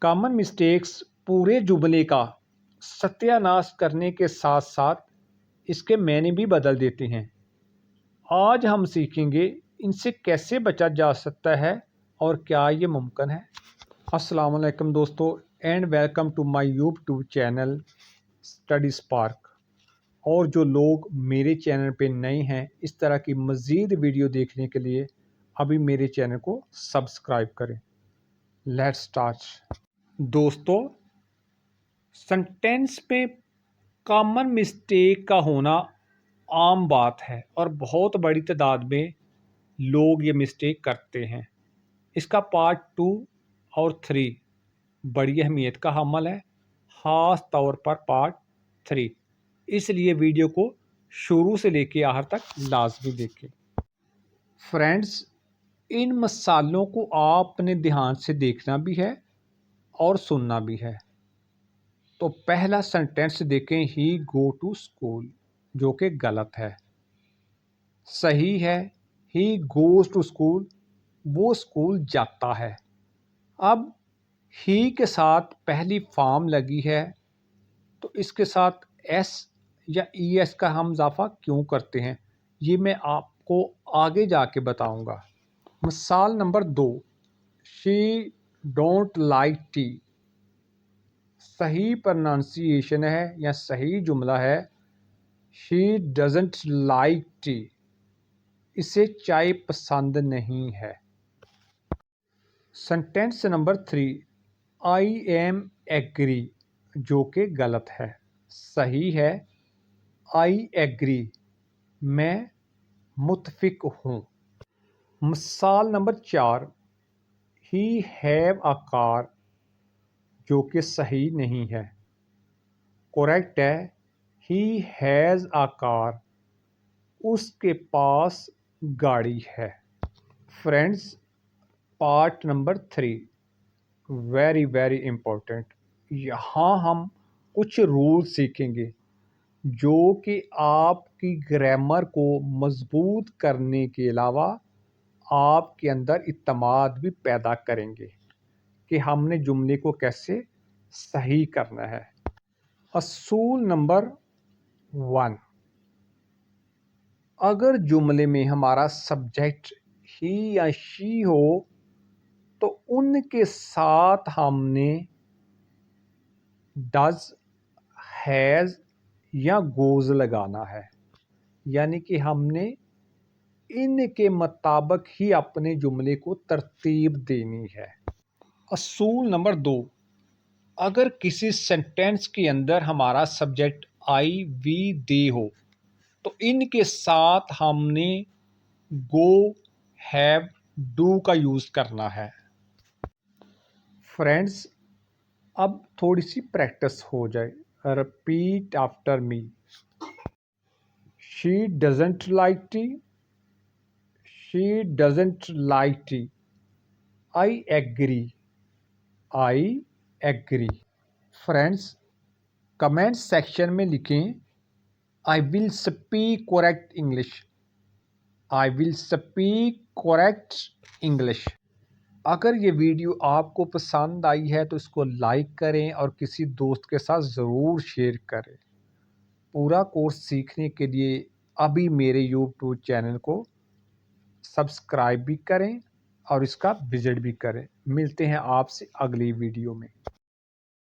Common mistakes पूरे जुमले का सत्यानाश करने के साथ साथ इसके मायने भी बदल देते हैं। आज हम सीखेंगे इनसे कैसे बचा जा सकता है और क्या ये मुमकिन है। अस्सलाम वालेकुम दोस्तों and welcome to my YouTube channel Study Spark. और जो लोग मेरे चैनल पे नए हैं इस तरह की मज़ीद वीडियो देखने के लिए अभी मेरे चैनल को सब्सक्राइब करें। Let's start. दोस्तों, सेंटेंस में कॉमन मिस्टेक का होना आम बात है और बहुत बड़ी तादाद में लोग ये मिस्टेक करते हैं। इसका पार्ट 2 और 3 बड़ी अहमियत का हामिल है, ख़ास तौर पर पार्ट 3। इसलिए वीडियो को शुरू से लेके आखिर तक लाजमी देखें। फ्रेंड्स, इन मसालों को आपने ध्यान से देखना भी है और सुनना भी है। तो पहला सेंटेंस देखें, ही गो टू स्कूल, जो कि गलत है। सही है, ही गोज टू स्कूल, वो स्कूल जाता है। अब ही के साथ पहली फॉर्म लगी है तो इसके साथ एस या ई एस का हम इजाफा क्यों करते हैं ये मैं आपको आगे जाके बताऊंगा। मिसाल number 2, she don't like T. सही प्रोनाउंसिएशन है या सही जुमला है शी डजंट लाइक टी, इसे चाय पसंद नहीं है। Sentence number 3, I am agree, जो कि गलत है। सही है, आई एग्री, मैं मुत्फिक हूँ। मिसाल number 4, he have a car, जो कि सही नहीं है। करेक्ट है, ही हैज़ अ कार, उसके पास गाड़ी है। Friends, part number 3 very very important. यहाँ हम कुछ रूल सीखेंगे जो कि आपकी ग्रामर को मजबूत करने के अलावा आपके अंदर इत्मीनान भी पैदा करेंगे कि हमने जुमले को कैसे सही करना है। असूल नंबर 1, अगर जुमले में हमारा सब्जेक्ट ही या शी हो तो उनके साथ हमने डज, हैज़ या गोज़ लगाना है, यानी कि हमने इनके मुताबिक ही अपने जुमले को तरतीब देनी है। असूल नंबर 2, अगर किसी सेंटेंस के अंदर हमारा सब्जेक्ट आई वी दे हो तो इनके साथ हमने गो, हैव, डू का यूज़ करना है। फ्रेंड्स, अब थोड़ी सी प्रैक्टिस हो जाए। Repeat after me. She doesn't like tea, she doesn't like tea, I agree, I agree. Friends, comment section में लिखें I will speak correct English, I will speak correct English. अगर ये वीडियो आपको पसंद आई है तो इसको लाइक करें और किसी दोस्त के साथ ज़रूर शेयर करें। पूरा कोर्स सीखने के लिए अभी मेरे यूट्यूब चैनल को सब्सक्राइब भी करें और इसका विजिट भी करें। मिलते हैं आपसे अगली वीडियो में।